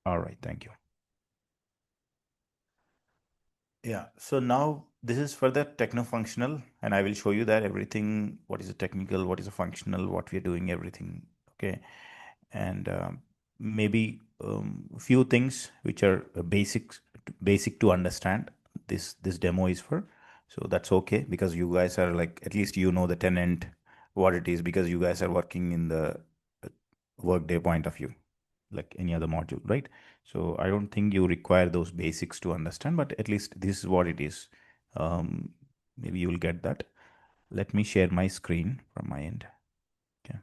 All right, thank you. Yeah, so now this is for the techno-functional, and I will show you that everything, what is a technical, what is a functional, what we are doing, everything. Okay, and maybe few things which are basic to understand. This demo is for, so that's okay because you guys are like at least you know the tenant, what it is because you guys are working in the Workday point of view, like any other module, right? So I don't think you require those basics to understand, but at least this is what it is. Maybe you will get that. Let me share my screen from my end. Okay.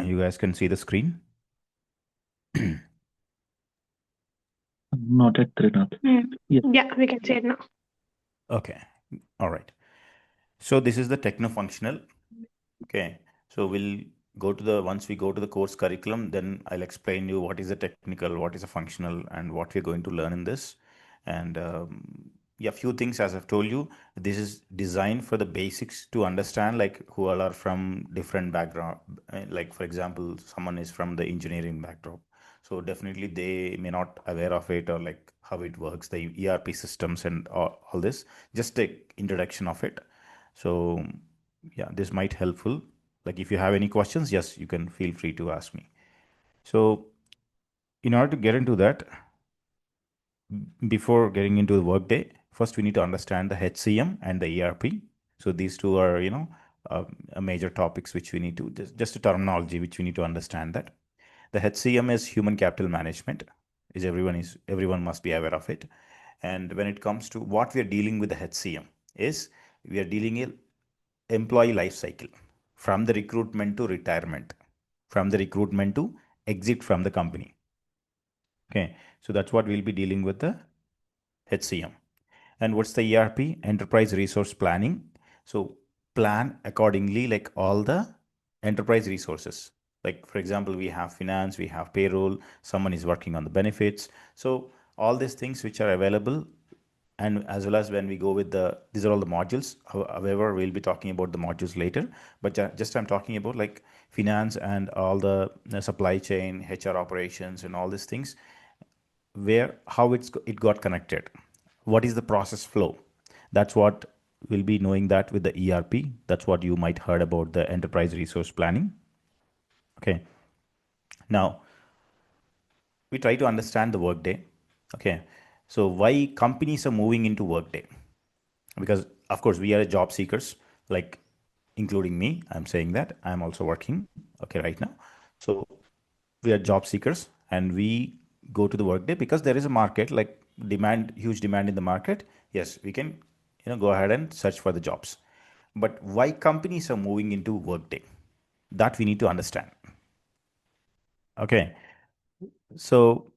You guys can see the screen. Not at Trinath. Yeah. Yeah, we can see it now. Okay. All right. So this is the techno-functional. Okay. So we'll once we go to the course curriculum, then I'll explain you what is a technical, what is a functional, and what we're going to learn in this. And yeah, few things as I've told you, this is designed for the basics to understand, like who all are from different background. Like for example, someone is from the engineering backdrop. So definitely they may not aware of it or like how it works, the ERP systems and all this. Just the introduction of it. So yeah, this might helpful. Like if you have any questions, yes, you can feel free to ask me. So in order to get into that, before getting into the Workday, first we need to understand the HCM and the ERP. So these two are, major topics which we need to just a terminology which we need to understand that. The HCM is human capital management. Everyone must be aware of it. And when it comes to what we are dealing with the HCM is we are dealing in employee life cycle from the recruitment to retirement, from the recruitment to exit from the company. Okay, so that's what we'll be dealing with the HCM. And what's the ERP? Enterprise resource planning. So plan accordingly, like all the enterprise resources. Like for example, we have finance, we have payroll, someone is working on the benefits. So all these things which are available, and as well as when we go with these are all the modules. However, we'll be talking about the modules later, but just I'm talking about like finance and all the supply chain, HR operations and all these things, where how it got connected, what is the process flow. That's what we'll be knowing that with the ERP. That's what you might heard about the enterprise resource planning. Okay, now we try to understand the Workday. Okay, so why companies are moving into Workday? Because of course we are job seekers, like including me, I'm saying that I'm also working, okay, right now. So we are job seekers and we go to the Workday because there is a market, like huge demand in the market. Yes, we can go ahead and search for the jobs. But why companies are moving into Workday, that we need to understand. Okay, so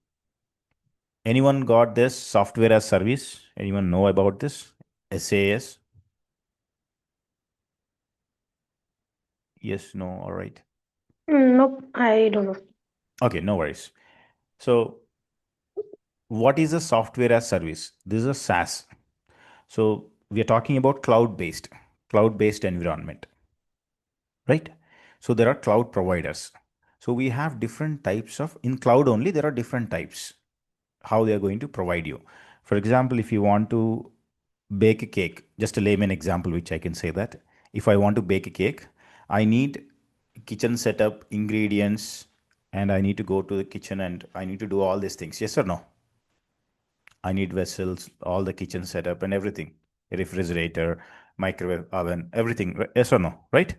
anyone got this software as service? Anyone know about this? SAS? Yes, no, all right. Nope, I don't know. Okay, no worries. So what is a software as service? This is a SaaS. So we are talking about cloud-based environment, right? So there are cloud providers. So we have different types of, in cloud only, there are different types, how they are going to provide you. For example, if you want to bake a cake, just a layman example, which I can say that if I want to bake a cake, I need kitchen setup, ingredients, and I need to go to the kitchen and I need to do all these things. Yes or no? I need vessels, all the kitchen setup and everything, refrigerator, microwave oven, everything. Yes or no? Right?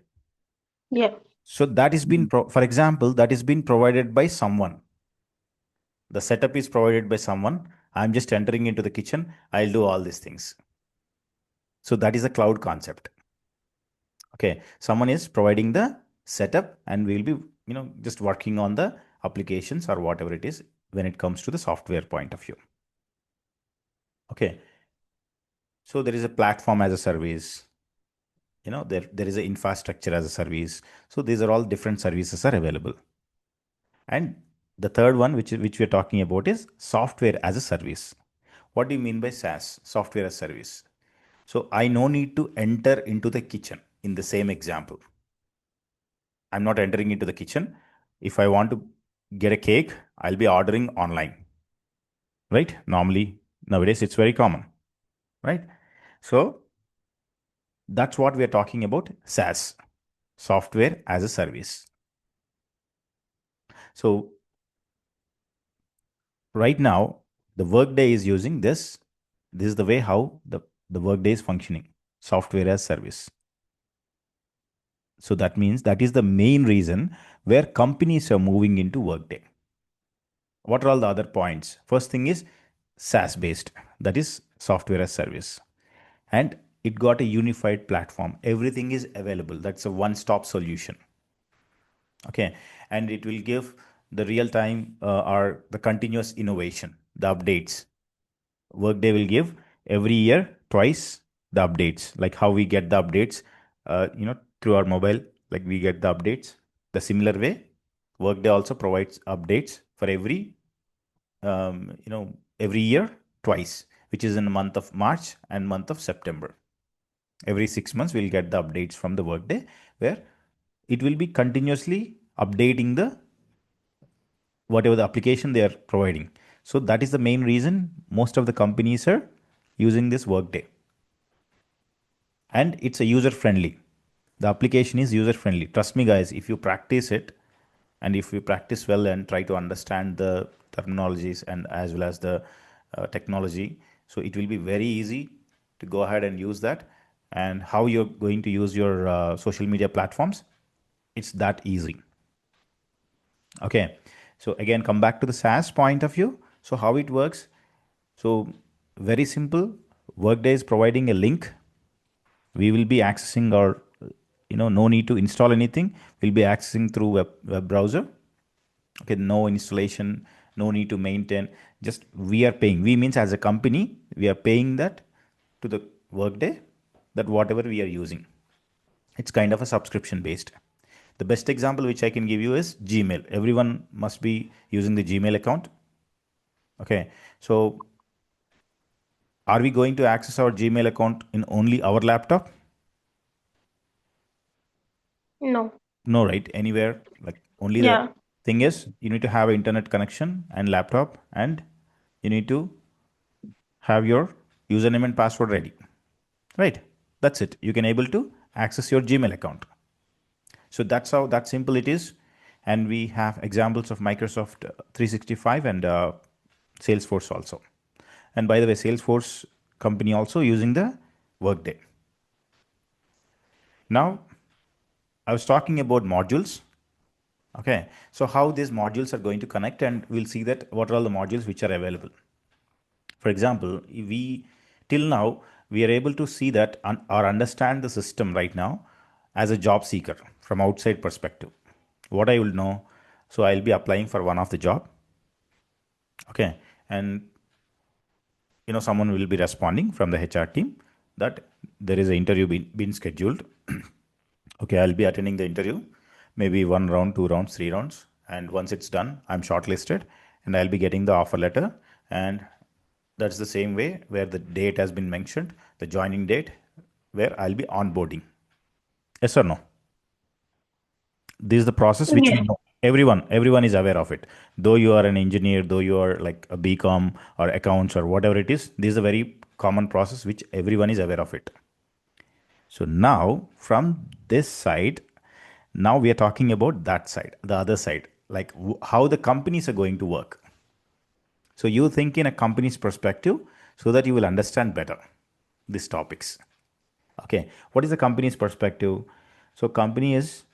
Yeah. So that is been, for example, that is been provided by someone. The setup is provided by someone. I'm just entering into the kitchen. I'll do all these things. So that is a cloud concept. Okay. Someone is providing the setup and we'll be, just working on the applications or whatever it is when it comes to the software point of view. Okay. So there is a platform as a service. There is an infrastructure as a service. So these are all different services are available. And the third one, which we're talking about, is software as a service. What do you mean by SaaS, software as service? So I no need to enter into the kitchen in the same example. I'm not entering into the kitchen. If I want to get a cake, I'll be ordering online, right? Normally, nowadays, it's very common, right? So that's what we are talking about, SaaS, software as a service. So right now, the Workday is using this. This is the way how the Workday is functioning, software as service. So that means that is the main reason where companies are moving into Workday. What are all the other points? First thing is SaaS based, that is software as service. And it got a unified platform. Everything is available. That's a one stop solution. Okay. And it will give the real time or the continuous innovation, the updates. Workday will give every year twice the updates, like how we get the updates, through our mobile, like we get the updates. The similar way, Workday also provides updates for every year twice, which is in the month of March and month of September. Every 6 months, we'll get the updates from the Workday, where it will be continuously updating the whatever the application they are providing. So that is the main reason most of the companies are using this Workday. And it's a user friendly. The application is user friendly. Trust me, guys, if you practice it and if you practice well and try to understand the terminologies and as well as the technology, so it will be very easy to go ahead and use that. And how you're going to use your social media platforms, it's that easy. Okay. So again, come back to the SaaS point of view. So how it works. So very simple. Workday is providing a link. We will be accessing our, no need to install anything. We'll be accessing through web browser. Okay. No installation, no need to maintain. Just we are paying. We means as a company, we are paying that to the Workday, that whatever we are using. It's kind of a subscription based. The best example which I can give you is Gmail. Everyone must be using the Gmail account. Okay. So are we going to access our Gmail account in only our laptop? No. No, right? Anywhere. Like only the Yeah. thing is you need to have an internet connection and laptop, and you need to have your username and password ready. Right? That's it. You can able to access your Gmail account. So that's how that simple it is. And we have examples of Microsoft 365 and Salesforce also. And by the way, Salesforce company also using the Workday. Now, I was talking about modules. Okay. So how these modules are going to connect, and we'll see that what are all the modules which are available. For example, we till now we are able to see that or understand the system right now as a job seeker from outside perspective. What I will know, so I'll be applying for one of the job. Okay, and someone will be responding from the HR team that there is an interview been scheduled. Okay, I'll be attending the interview, maybe 1 round, 2 rounds, 3 rounds, and once it's done, I'm shortlisted, and I'll be getting the offer letter. And that's the same way where the date has been mentioned, the joining date, where I'll be onboarding. Yes or no? This is the process which we Yes. know. Everyone is aware of it. Though you are an engineer, though you are like a BCom or accounts or whatever it is, this is a very common process which everyone is aware of it. So now from this side, now we are talking about that side, the other side, like how the companies are going to work. So you think in a company's perspective so that you will understand better these topics. Okay, what is the company's perspective? So company is,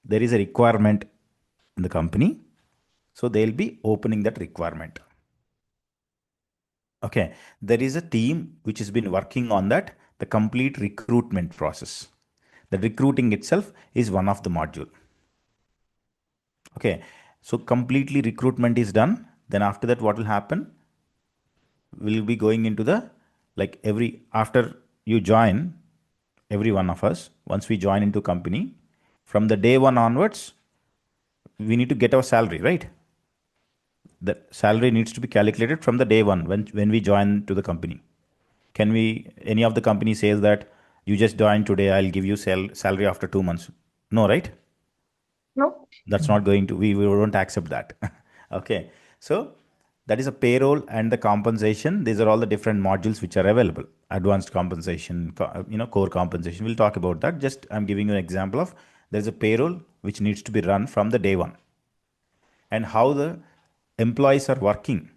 there is a requirement in the company, so they'll be opening that requirement. Okay, there is a team which has been working on that, the complete recruitment process. The recruiting itself is one of the module. Okay, so completely recruitment is done. Then after that, what will happen? We'll be going into the, like every after you join, every one of us, once we join into company, from the day one onwards, we need to get our salary, right? the salary needs to be calculated from the day one when we join to the company. Can we, any of the company says that you just joined today, I'll give you salary after 2 months? No, right? No. That's not going to, we won't accept that. Okay. So that is a payroll and the compensation. These are all the different modules which are available. Advanced compensation, core compensation. We'll talk about that. Just I'm giving you an example of there's a payroll which needs to be run from the day one, and how the employees are working.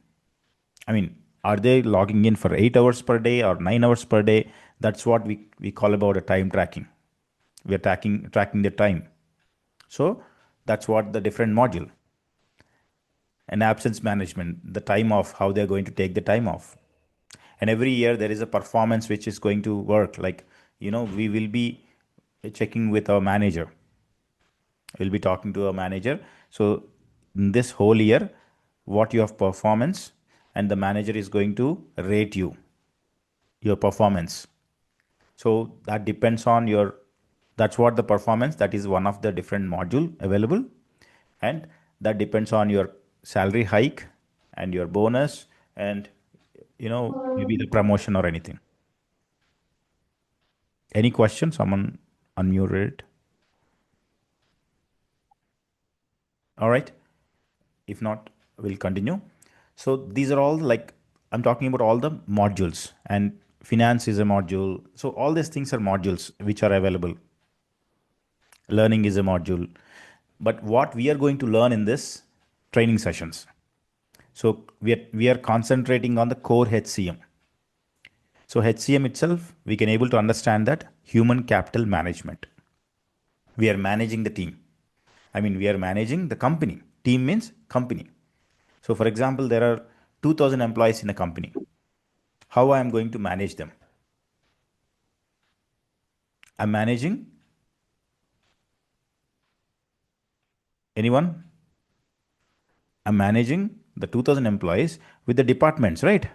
I mean, are they logging in for 8 hours per day or 9 hours per day? That's what we call about a time tracking. We are tracking the time. So that's what the different module. And absence management, the time off, how they're going to take the time off. And every year there is a performance which is going to work. Like, we will be checking with our manager. We'll be talking to our manager. So in this whole year, what you have performance, and the manager is going to rate your performance. So that depends on your, that's what the performance, that is one of the different module available. And that depends on your salary hike and your bonus, and maybe the promotion or anything. Any question? Someone unmuted. All right. If not, we'll continue. So these are all, like, I'm talking about all the modules, and finance is a module. So all these things are modules which are available. Learning is a module. But what we are going to learn in this training sessions, so we are concentrating on the core HCM. So HCM itself, we can able to understand that human capital management. We are managing the team. I mean, we are managing the company. Team means company. So for example, there are 2000 employees in a company. How I am going to manage them? I'm managing, anyone? I'm managing the 2000 employees with the departments, right?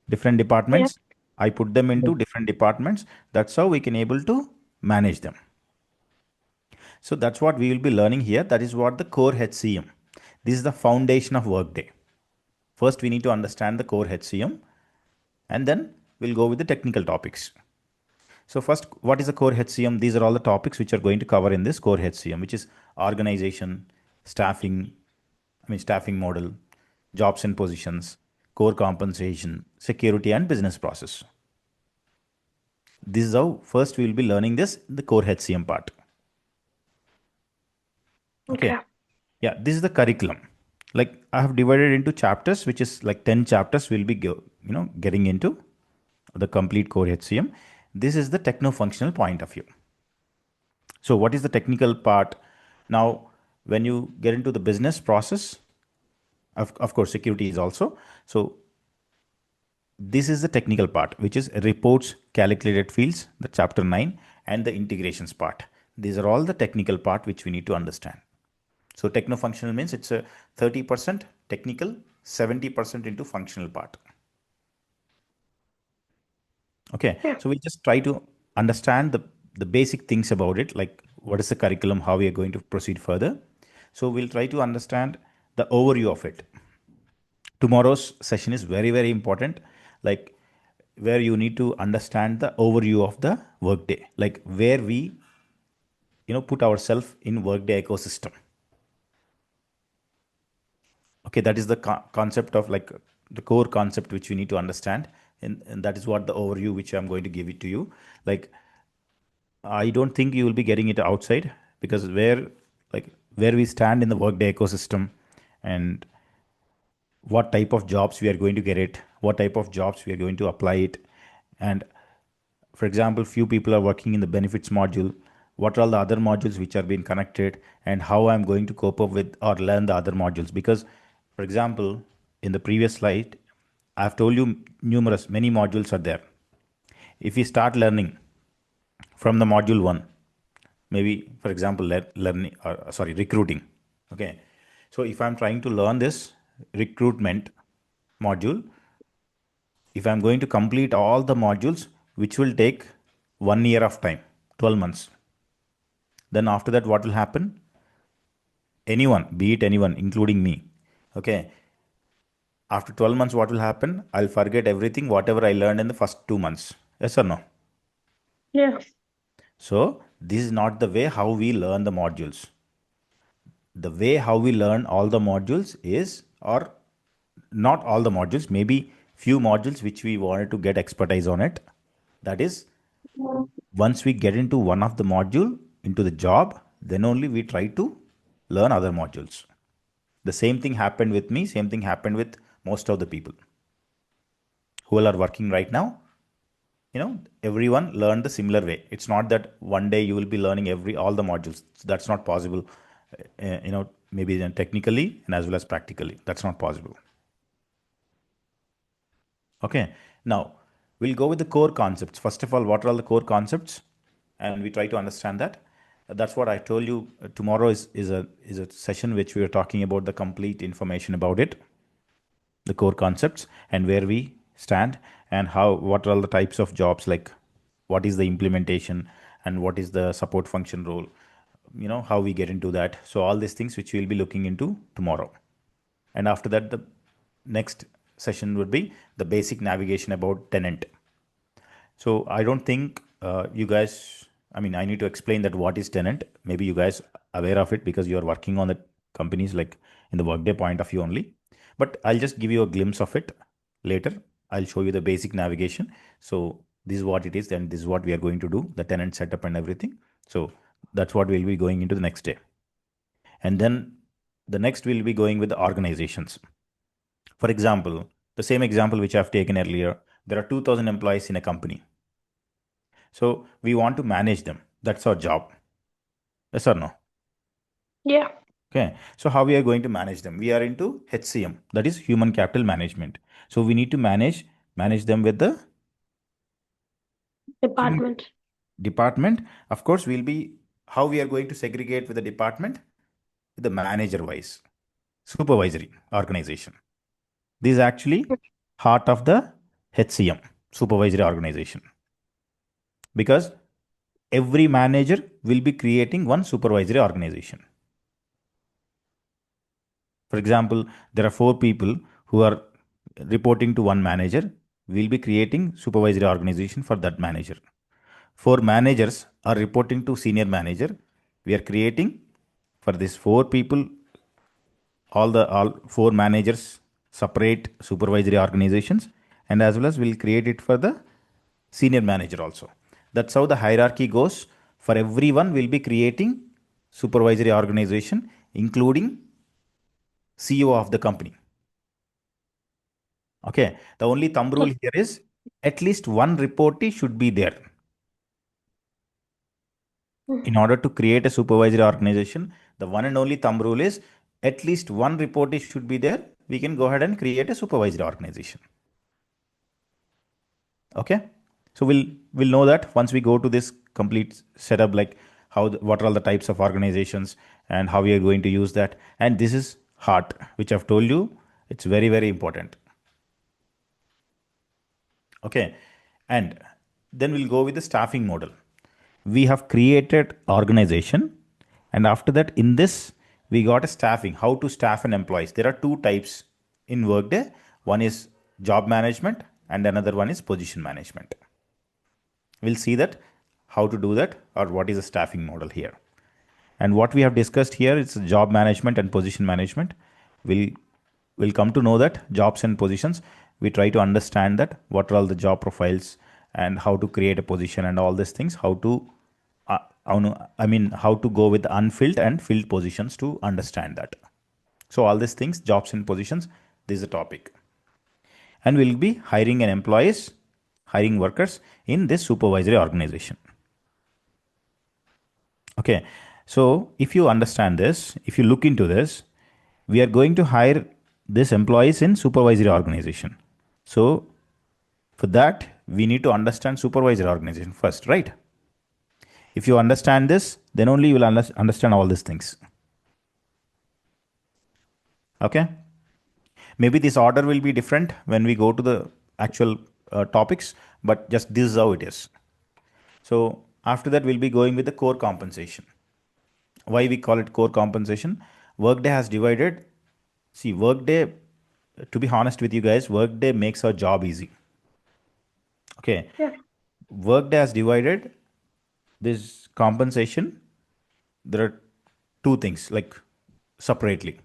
Different Yeah. departments. I put them into different departments. That's how we can able to manage them. So that's what we will be learning here. That is what the core HCM. This is the foundation of Workday. First, we need to understand the core HCM, and then we'll go with the technical topics. So first, what is the core HCM? These are all the topics which are going to cover in this core HCM, which is organization, staffing model, jobs and positions, core compensation, security, and business process. This is how first we will be learning this, the core HCM part. Okay. Okay. Yeah, this is the curriculum. Like, I have divided into chapters, which is like 10 chapters we'll be getting into the complete core HCM. This is the techno-functional point of view. So what is the technical part? Now, when you get into the business process, of course, security is also. So this is the technical part, which is reports, calculated fields, the chapter 9, and the integrations part. These are all the technical part which we need to understand. So techno-functional means it's a 30% technical, 70% into functional part. Okay, Yeah. so we just try to understand the basic things about it, like what is the curriculum, how we are going to proceed further. So we'll try to understand the overview of it. Tomorrow's session is very, very important, like where you need to understand the overview of the Workday, like where we put ourselves in Workday ecosystem. Okay, that is the concept of, like, the core concept which we need to understand, and that is what the overview which I'm going to give it to you. Like, I don't think you will be getting it outside, because where we stand in the Workday ecosystem, and what type of jobs we are going to get it, what type of jobs we are going to apply it. And for example, few people are working in the benefits module. What are all the other modules which are being connected, and how I'm going to cope up with or learn the other modules? Because, for example, in the previous slide, I've told you many modules are there. If we start learning from the module one, maybe for example, learning, or sorry, recruiting. Okay, so if I'm trying to learn this recruitment module, if I'm going to complete all the modules, which will take 1 year of time, 12 months, then after that, what will happen? Anyone, be it anyone, including me, okay, After 12 months, what will happen? I'll forget everything, whatever I learned in the first 2 months. Yes or no? Yeah. So, this is not the way how we learn the modules. The way how we learn all the modules is, or not all the modules, maybe few modules which we wanted to get expertise on it. That is, Mm. once we get into one of the module into the job, then only we try to learn other modules. The same thing happened with me, same thing happened with most of the people who are working right now. Everyone learned the similar way. It's not that one day you will be learning every all the modules. That's not possible. Maybe then technically and as well as practically, that's not possible. Okay, now we'll go with the core concepts. First of all, what are all the core concepts? And we try to understand that. That's what I told you. Tomorrow is a session which we are talking about the complete information about it, the core concepts, and where we stand, and how, what are all the types of jobs, like what is the implementation and what is the support function role, how we get into that. So all these things which we'll be looking into tomorrow. And after that, the next session would be the basic navigation about tenant. So I don't think you guys, I mean, I need to explain that what is tenant. Maybe you guys aware of it because you are working on the companies like in the Workday point of view only. But I'll just give you a glimpse of it later. I'll show you the basic navigation. So this is what it is, and this is what we are going to do, the tenant setup and everything. So that's what we'll be going into the next day. And then the next we'll be going with the organizations. For example, the same example which I've taken earlier, there are 2000 employees in a company. So we want to manage them. That's our job. Yes or no? Yeah. Okay. So how we are going to manage them? We are into HCM, that is human capital management. So we need to manage them with the human Department. department. Of course, we'll be how we are going to segregate with the department, with the manager wise, supervisory organization. This is actually heart of the HCM, supervisory organization, because every manager will be creating one supervisory organization. For example, there are four people who are reporting to one manager. We'll be creating supervisory organization for that manager. Four managers are reporting to senior manager. We are creating for these four people, all four managers, separate supervisory organizations, and as well as we'll create it for the senior manager also. That's how the hierarchy goes. For everyone, we'll be creating supervisory organization, including CEO of the company. Okay. The only thumb rule Okay. here is at least one reportee should be there. In Mm. order to create a supervisory organization, the one and only thumb rule is at least one reportee should be there. We can go ahead and create a supervisory organization. Okay. So we'll know that once we go to this complete setup, like what are all the types of organizations and how we are going to use that. And this is heart, which I've told you, it's very, very important. Okay. And then we'll go with the staffing model. We have created organization, and after that, in this, we got a staffing, how to staff an employees. There are two types in Workday. One is job management and another one is position management. We'll see that how to do that, or what is the staffing model here. And what we have discussed here is job management and position management. We'll come to know that jobs and positions. We try to understand that what are all the job profiles and how to create a position and all these things. How to go with unfilled and filled positions to understand that. So all these things, jobs and positions, this is a topic. And we'll be hiring an employees, hiring workers in this supervisory organization. Okay. So if you understand this, if you look into this, we are going to hire these employees in supervisory organization. So for that, we need to understand supervisory organization first, right? If you understand this, then only you will understand all these things. Okay. Maybe this order will be different when we go to the actual topics, but just this is how it is. So after that, we'll be going with the core compensation. Why we call it core compensation? Workday has divided. See, Workday to be honest with you guys, Workday makes our job easy. Okay. Yeah. Workday has divided this compensation. There are two things like separately.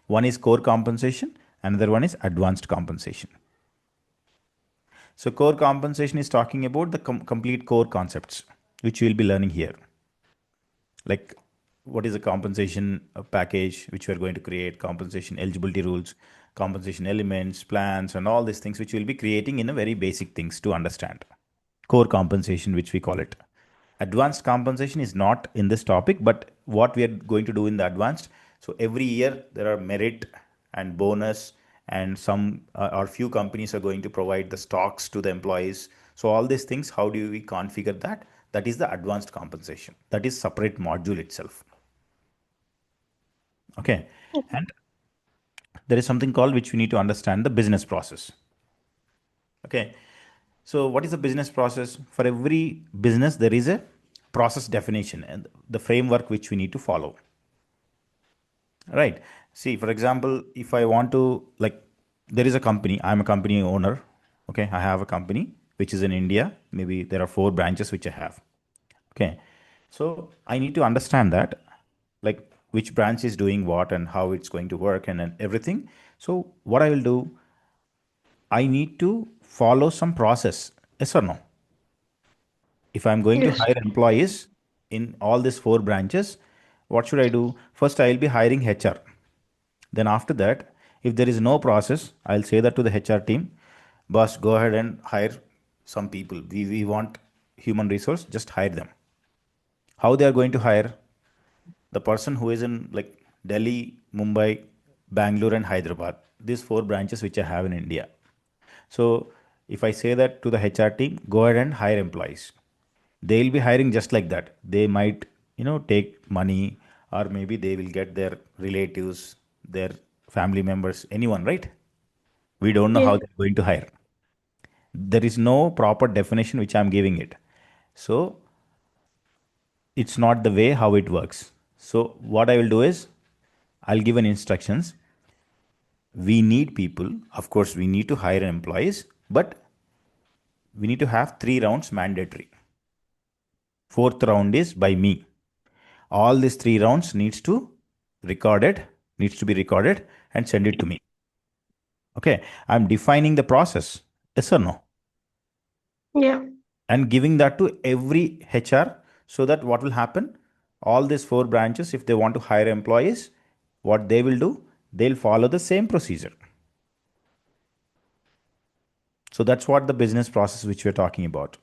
One is core compensation, another one is advanced compensation. So, core compensation is talking about the complete core concepts which you will be learning here. Like what is the compensation package which we are going to create, compensation eligibility rules, compensation elements, plans, and all these things which we'll be creating in a very basic things to understand. Core compensation, which we call it. Advanced compensation is not in this topic, but what we are going to do in the advanced. So every year there are merit and bonus, and some or few companies are going to provide the stocks to the employees. So all these things, how do we configure that? That is the advanced compensation. That is separate module itself. Okay, and there is something called which we need to understand the business process. Okay, so what is the business process? For every business, there is a process definition and the framework which we need to follow. Right. See, for example, if I want to, like, there is a company, I'm a company owner. Okay, I have a company which is in India. Maybe there are 4 branches which I have. Okay, so I need to understand that, like, which branch is doing what and how it's going to work and everything. So, what I will do, I need to follow some process. Yes or no? If I'm going to Yes. hire employees in all these 4 branches, what should I do? First, I'll be hiring HR. Then, after that, if there is no process, I'll say that to the HR team, boss, go ahead and hire some people. We want human resource, just hire them. How they are going to hire? The person who is in like Delhi, Mumbai, Bangalore, and Hyderabad, these 4 branches which I have in India. So if I say that to the HR team, go ahead and hire employees. They'll be hiring just like that. They might, take money, or maybe they will get their relatives, their family members, anyone, right? We don't know Yeah. how they're going to hire. There is no proper definition which I'm giving it. So it's not the way how it works. So what I will do is I'll give an instructions. We need people. Of course, we need to hire employees, but we need to have 3 rounds mandatory. Fourth round is by me. All these 3 rounds needs to be recorded and send it to me. Okay, I'm defining the process. Yes or no? Yeah. And giving that to every HR, so that what will happen? All these 4 branches, if they want to hire employees, what they will do? They'll follow the same procedure. So that's what the business process which we're talking about.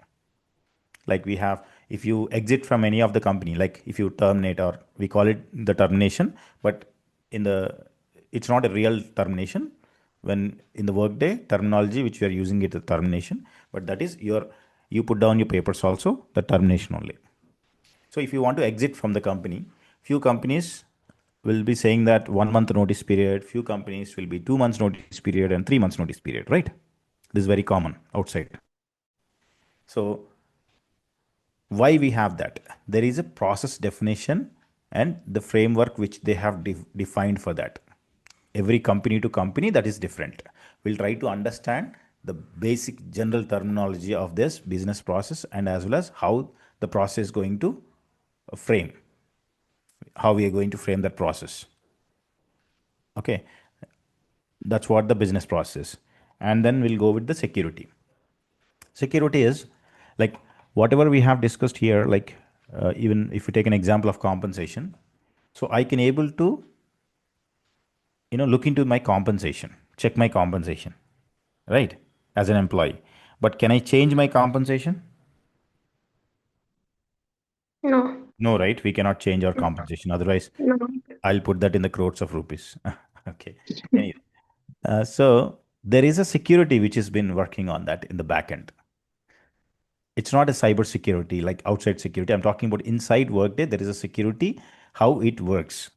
Like we have, if you exit from any of the company, like if you terminate, or we call it the termination, but in the, it's not a real termination. When in the Workday terminology which we are using, it the termination, but that is you put down your papers also, the termination only. So if you want to exit from the company, few companies will be saying that 1 month notice period, few companies will be 2 months notice period and 3 months notice period, right? This is very common outside. So why we have that? There is a process definition and the framework which they have defined for that. Every company to company, that is different. We'll try to understand the basic general terminology of this business process, and as well as how the process is going to frame, how we are going to frame that process. Okay, that's what the business process is. And then we'll go with the security. Security is like whatever we have discussed here, like even if we take an example of compensation, so I can able to look into my compensation, check my compensation, right, as an employee. But can I change my compensation? No. No, right? We cannot change our compensation. Otherwise, No. I'll put that in the crores of rupees. Okay. Anyway, so there is a security which has been working on that in the back end. It's not a cyber security like outside security. I'm talking about inside Workday. There is a security, how it works.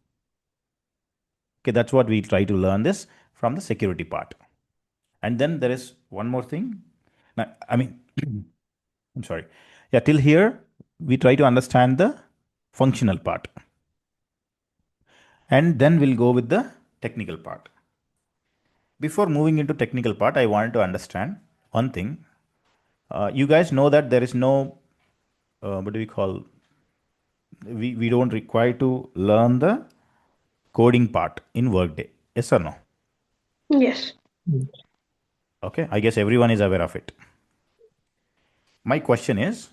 Okay, that's what we try to learn this from the security part. And then there is one more thing. Now, I mean, I'm sorry. Yeah, till here, we try to understand the functional part. And then we'll go with the technical part. Before moving into technical part, I wanted to understand one thing. You guys know that there is no, what do we call, we don't require to learn the coding part in Workday. Yes or no? Yes. Okay, I guess everyone is aware of it. My question is,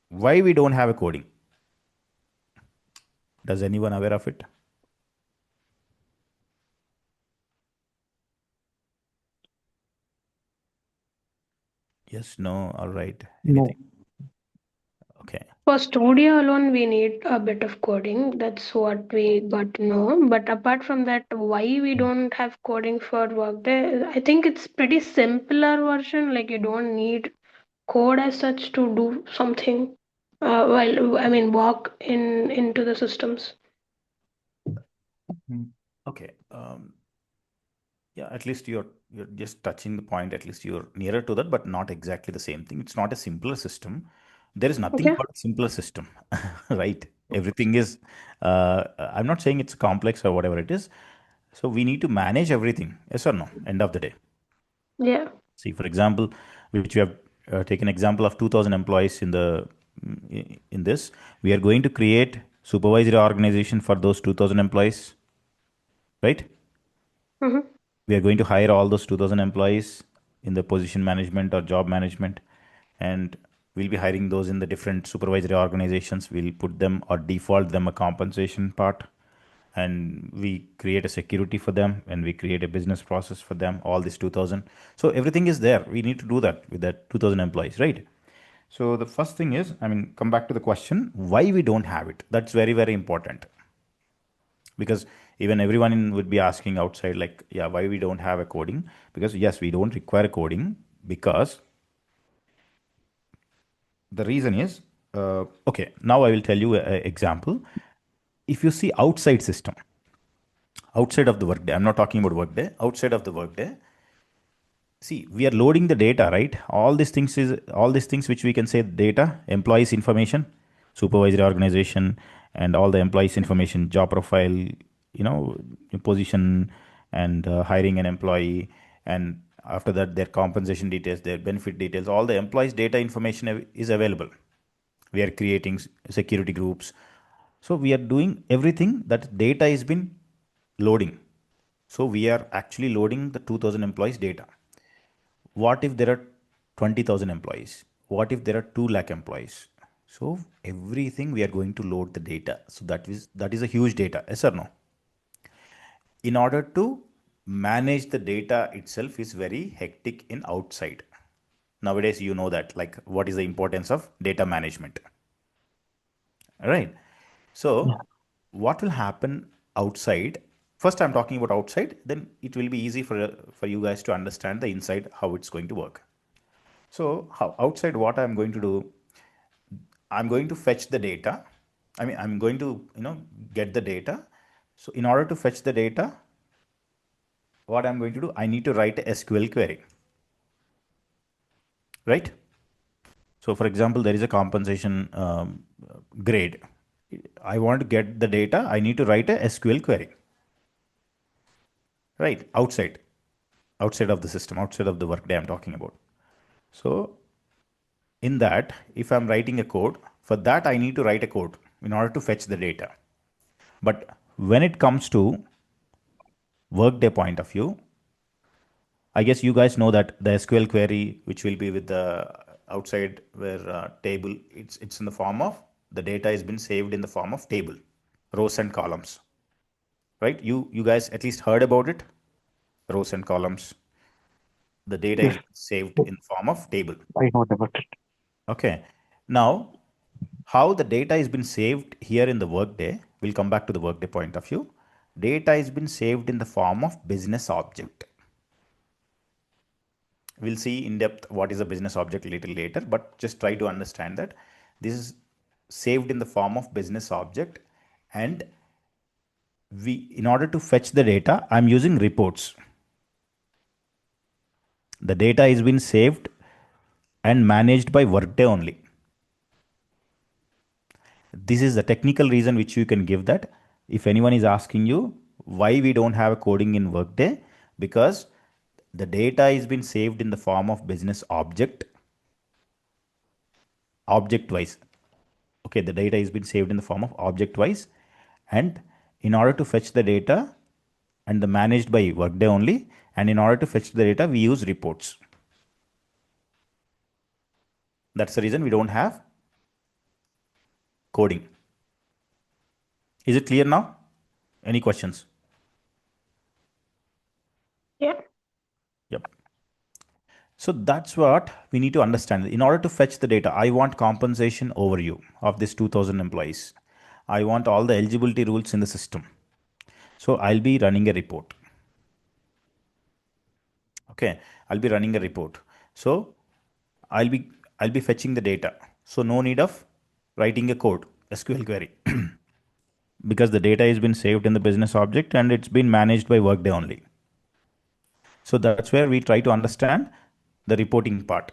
why we don't have a coding? Does anyone aware of it? Yes, no, all right, anything? No. Okay. For studio alone, we need a bit of coding. That's what we got to know. But apart from that, why we don't have coding for Workday? I think it's pretty simpler version. Like you don't need code as such to do something. Well, I mean, walk in into the systems. Okay. Yeah, at least you're just touching the point. At least you're nearer to that, but not exactly the same thing. It's not a simpler system. There is nothing Okay. called a simpler system, right? Everything is. I'm not saying it's complex or whatever it is. So we need to manage everything. Yes or no? End of the day. Yeah. See, for example, which we have taken example of 2,000 employees in this. We are going to create supervisory organization for those 2,000 employees, right? Mm-hmm. We are going to hire all those 2,000 employees in the position management or job management, and we'll be hiring those in the different supervisory organizations. We'll put them or default them a compensation part, and we create a security for them, and we create a business process for them, all these 2,000. So everything is there. We need to do that with that 2,000 employees, right? So the first thing is, I mean, come back to the question, why we don't have it. That's very, very important, because even everyone would be asking outside, like, yeah, why we don't have a coding. Because yes, we don't require coding, because the reason is, okay, now I will tell you an example. If you see outside system, outside of the Workday, I'm not talking about Workday, outside of the Workday, see, we are loading the data, right? All these things which we can say data, employees information, supervisory organization, and all the employees information, job profile, position, and hiring an employee, and after that their compensation details, their benefit details, all the employees data information is available. We are creating security groups. So we are doing everything that data has been loading. So we are actually loading the 2,000 employees data. What if there are 20,000 employees? What if there are 2 lakh employees? So everything we are going to load the data. So that is a huge data. Yes or no? In order to manage the data itself is very hectic in outside. Nowadays, you know that, like, what is the importance of data management, right? So Yeah. what will happen outside? First, I'm talking about outside. Then it will be easy for you guys to understand the inside how it's going to work. So how, outside, what I'm going to do, I'm going to fetch the data. I mean, I'm going to get the data. So in order to fetch the data, what I'm going to do, I need to write a SQL query, right? So for example, there is a compensation grade. I want to get the data. I need to write a SQL query, right? Outside of the system, outside of the Workday I'm talking about. So in that, if I'm writing a code, for that I need to write a code in order to fetch the data. But when it comes to Workday point of view, I guess you guys know that the SQL query, which will be with the outside where table, it's in the form of, the data has been saved in the form of table, rows and columns, right? You guys at least heard about it, rows and columns. The data is Yes. saved in the form of table. I heard about it. Okay. Now, how the data has been saved here in the Workday, we'll come back to the Workday point of view. Data has been saved in the form of business object. We'll see in depth what is a business object a little later, but just try to understand that this is saved in the form of business object. And in order to fetch the data, I'm using reports. The data is been saved and managed by Workday only. This is the technical reason which you can give, that if anyone is asking you why we don't have a coding in Workday, Because the data is been saved in the form of business object wise. Okay, the data is been saved in the form of object wise, and in order to fetch the data, and the managed by Workday only, and in order to fetch the data we use reports. That's the reason we don't have coding. Is it clear now? Any questions? Yeah. Yep. So that's what we need to understand. In order to fetch the data, I want compensation overview of this 2000 employees. I want all the eligibility rules in the system. So I'll be running a report. Okay, I'll be running a report. So I'll be I'll be fetching the data. So no need of writing a code, SQL query, because the data has been saved in the business object and it's been managed by Workday only. So that's where we try to understand the reporting part.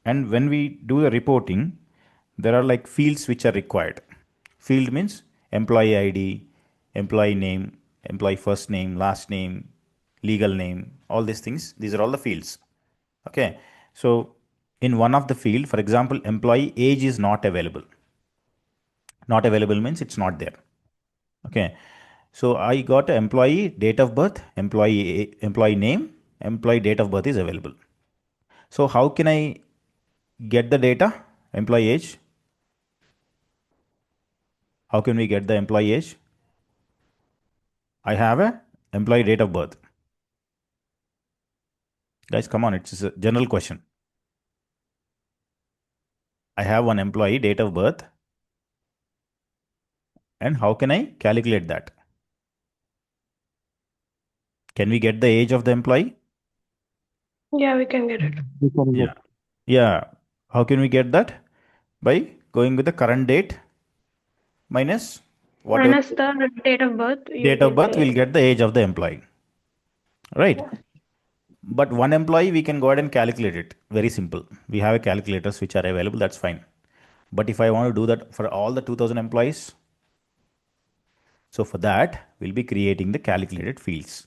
And when we do the reporting, there are like fields which are required. Field means employee ID, employee name, employee first name, last name, legal name, all these things. These are all the fields. Okay. So in one of the field, for example, employee age is not available. Not available means it's not there. Okay. So I got employee date of birth, employee name, employee date of birth is available. So how can I get the data? Employee age. How can we get the employee age? I have a employee date of birth. Guys, come on, it's a general question. I have one employee date of birth, and how can I calculate that? Can we get the age of the employee? Yeah, we can get it. We can Yeah. get Yeah. How can we get that? By going with the current date minus whatever Minus the date of birth, you date of get birth, the. we'll get the age of the employee. Right? Yeah. But one employee, we can go ahead and calculate it. Very simple. We have a calculators which are available, that's fine. But if I want to do that for all the 2000 employees, so for that, we'll be creating the calculated fields.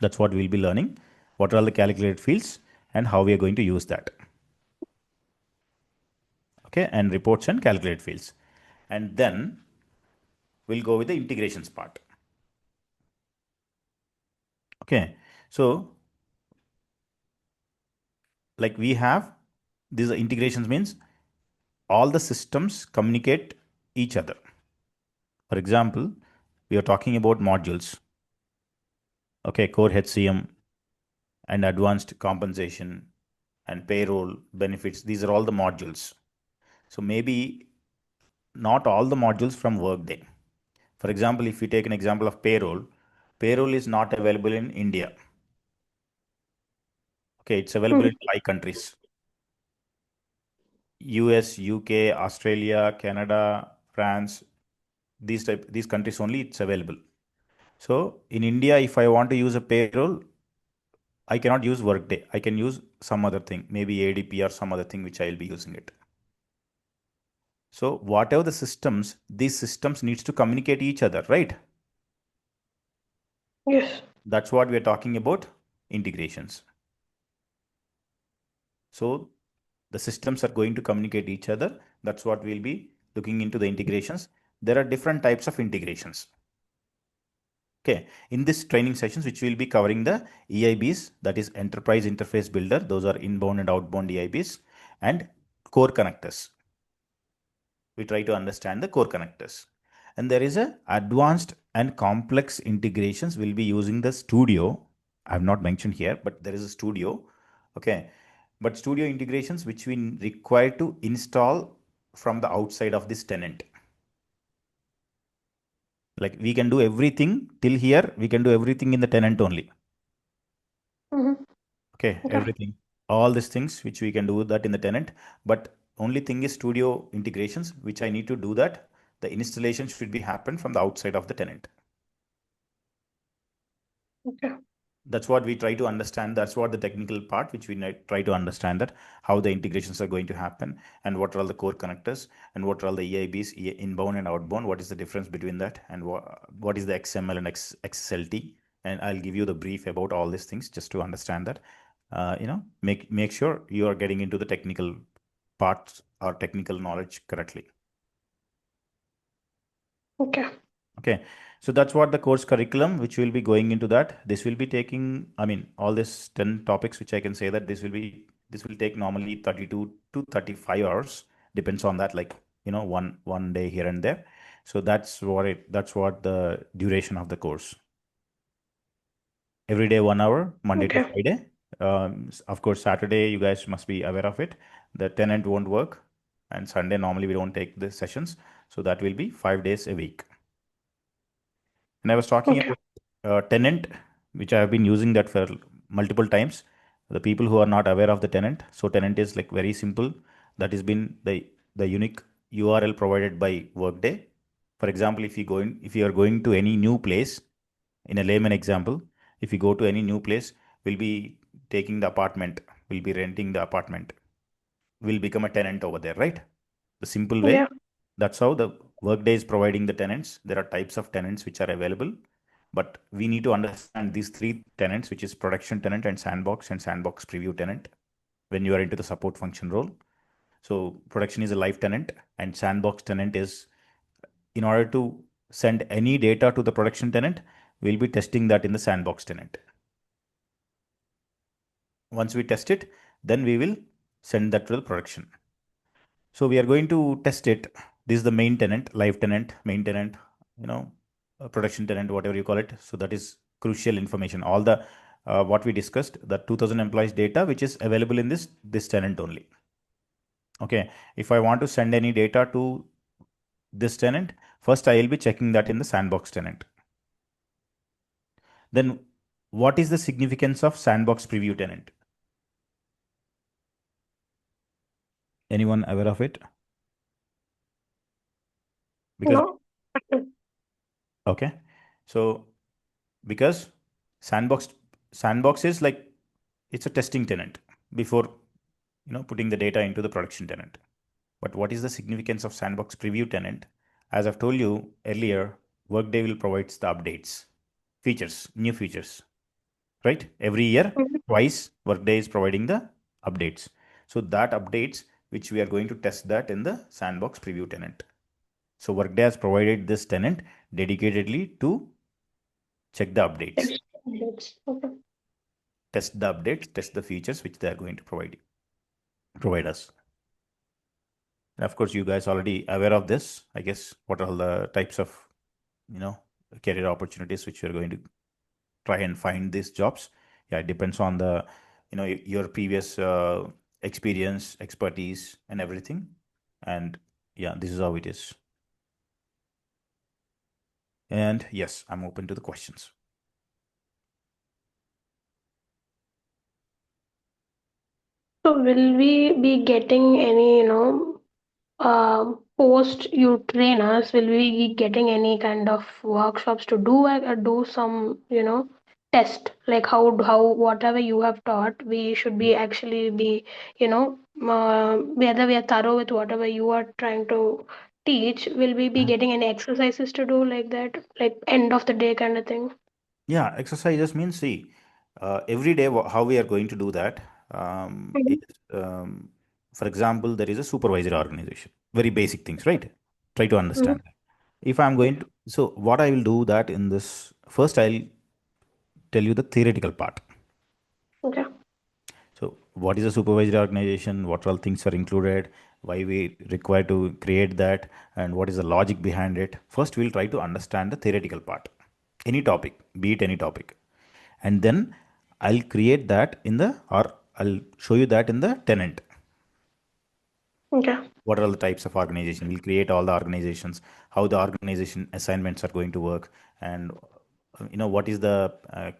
That's what we'll be learning. What are all the calculated fields and how we are going to use that. Okay, and reports and calculate fields. And then we'll go with the integrations part. Okay, so like we have these integrations means all the systems communicate each other. For example, we are talking about modules. Okay, core HCM and advanced compensation and payroll benefits. These are all the modules. So maybe not all the modules from Workday. For example, if we take an example of payroll, payroll is not available in India. Okay, it's available in 5 countries: US, UK, Australia, Canada, France. These countries only it's available. So in India, if I want to use a payroll, I cannot use Workday. I can use some other thing, maybe ADP or some other thing which I will be using it. So whatever the systems, these systems needs to communicate each other, right? Yes. That's what we are talking about, integrations. So the systems are going to communicate each other. That's what we'll be looking into the integrations. There are different types of integrations. Okay, in this training sessions, which we'll be covering the EIBs, that is Enterprise Interface Builder. Those are inbound and outbound EIBs, and core connectors. We try to understand the core connectors. And there is a advanced and complex integrations. We'll be using the studio. I have not mentioned here, but there is a studio. Okay, but studio integrations which we require to install from the outside of this tenant. Like we can do everything till here, we can do everything in the tenant only. Okay, Okay. everything, all these things which we can do that in the tenant, but only thing is studio integrations which I need to do that. The installation should be happen from the outside of the tenant. Okay. That's what we try to understand. That's what the technical part which we try to understand, that how the integrations are going to happen and what are all the core connectors and what are all the EIBs, inbound and outbound. What is the difference between that, and what is the XML and XSLT and I'll give you the brief about all these things just to understand that. Make sure you are getting into the technical parts or technical knowledge correctly. Okay. Okay, so that's what the course curriculum, which will be going into that. This will be taking, I mean, all this 10 topics, which I can say that this will take normally 32 to 35 hours, depends on that, like, one day here and there. So that's what the duration of the course. Every day 1 hour, Monday to Okay. Friday. Of course, Saturday, you guys must be aware of it. The tenant won't work, and Sunday normally we don't take the sessions. So that will be 5 days a week. And I was talking Okay. about tenant, which I have been using that for multiple times. The people who are not aware of the tenant, so tenant is like very simple. That has been the unique URL provided by Workday. For example, if you are going to any new place, in a layman example, if you go to any new place, we'll be taking the apartment, we'll be renting the apartment, will become a tenant over there, right? The simple way. Yeah. That's how the Workday is providing the tenants. There are types of tenants which are available, but we need to understand these three tenants, which is production tenant and sandbox preview tenant, when you are into the support function role. So production is a live tenant, and sandbox tenant is, in order to send any data to the production tenant, we'll be testing that in the sandbox tenant. Once we test it, then we will send that to the production. So we are going to test it. This is the main tenant, live tenant, main tenant, production tenant, whatever you call it. So that is crucial information. All the what we discussed, the 2000 employees data, which is available in this tenant only. Okay. If I want to send any data to this tenant, first I will be checking that in the sandbox tenant. Then what is the significance of sandbox preview tenant? Anyone aware of it? Because No. okay, so because sandbox sandbox is like, it's a testing tenant before putting the data into the production tenant. But what is the significance of sandbox preview tenant? As I've told you earlier, Workday will provide the updates, features, new features, right? Every year, twice, Workday is providing the updates. So that updates, which we are going to test that in the sandbox preview tenant. So Workday has provided this tenant dedicatedly to check the updates, Okay. test the updates, test the features which they are going to provide us. And of course, you guys already aware of this. I guess what are all the types of you know career opportunities which you're going to try and find these jobs. Yeah, it depends on the your previous experience, expertise, and everything. And yeah, this is how it is. And yes, I'm open to the questions. So will we be getting any, post you train us, will we be getting any kind of workshops to do some, test, like how whatever you have taught, we should be actually be, whether we are thorough with whatever you are trying to teach, will we be getting any exercises to do like that, like end of the day kind of thing? Yeah, exercises means, see, every day how we are going to do that is, Mhm. for example, there is a supervisory organization. Very basic things, right? Try to Mhm. understand. If I'm going to, so what I will do that in this, first I'll tell you the theoretical part. Okay. So what is a supervisory organization? What all things are included? Why we require to create that? And what is the logic behind it? First, we'll try to understand the theoretical part. Any topic, be it any topic. And then I'll create that or I'll show you that in the tenant. Okay. What are all the types of organization? We'll create all the organizations, how the organization assignments are going to work, and what is the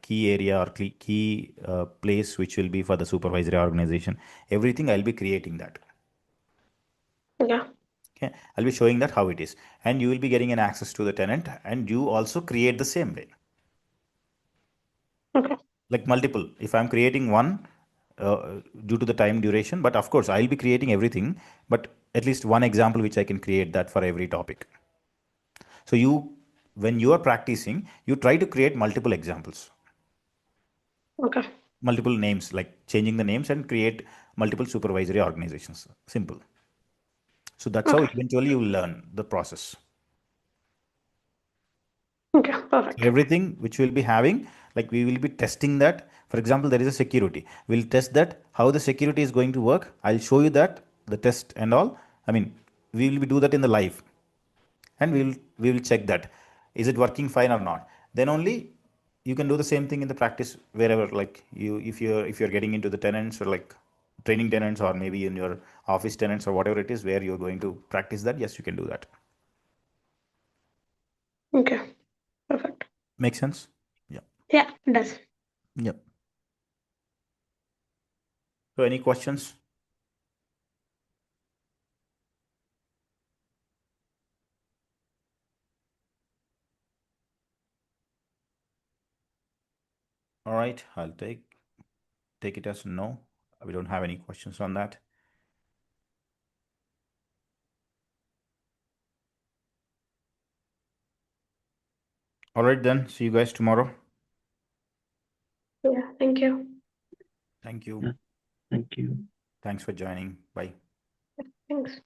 key area or key place which will be for the supervisory organization. Everything I'll be creating that. Okay. Okay, I'll be showing that how it is, and you will be getting an access to the tenant, and you also create the same way, Okay. like multiple. If I'm creating one, due to the time duration, but of course I'll be creating everything, but at least one example which I can create that for every topic. So when you are practicing, you try to create multiple examples. Okay. Multiple names, like changing the names and create multiple supervisory organizations. Simple. So that's how Okay. eventually you learn the process. Okay. So Perfect. everything which we'll be having, like we will be testing that. For example, there is a security. We'll test that how the security is going to work. I'll show you that the test and all. I mean, we will be do that in the live, and we will check that is it working fine or not. Then only you can do the same thing in the practice wherever, like you if you're getting into the tenants or like training tenants, or maybe in your office tenants or whatever it is where you're going to practice that. Yes, you can do that. Okay. Perfect. Make sense? Yeah. Yeah, it does. Yep. So any questions? All right, I'll take it as no. We don't have any questions on that. All right, then. See you guys tomorrow. Yeah. Thank you. Thank you. Yeah, thank you. Thanks for joining. Bye. Thanks.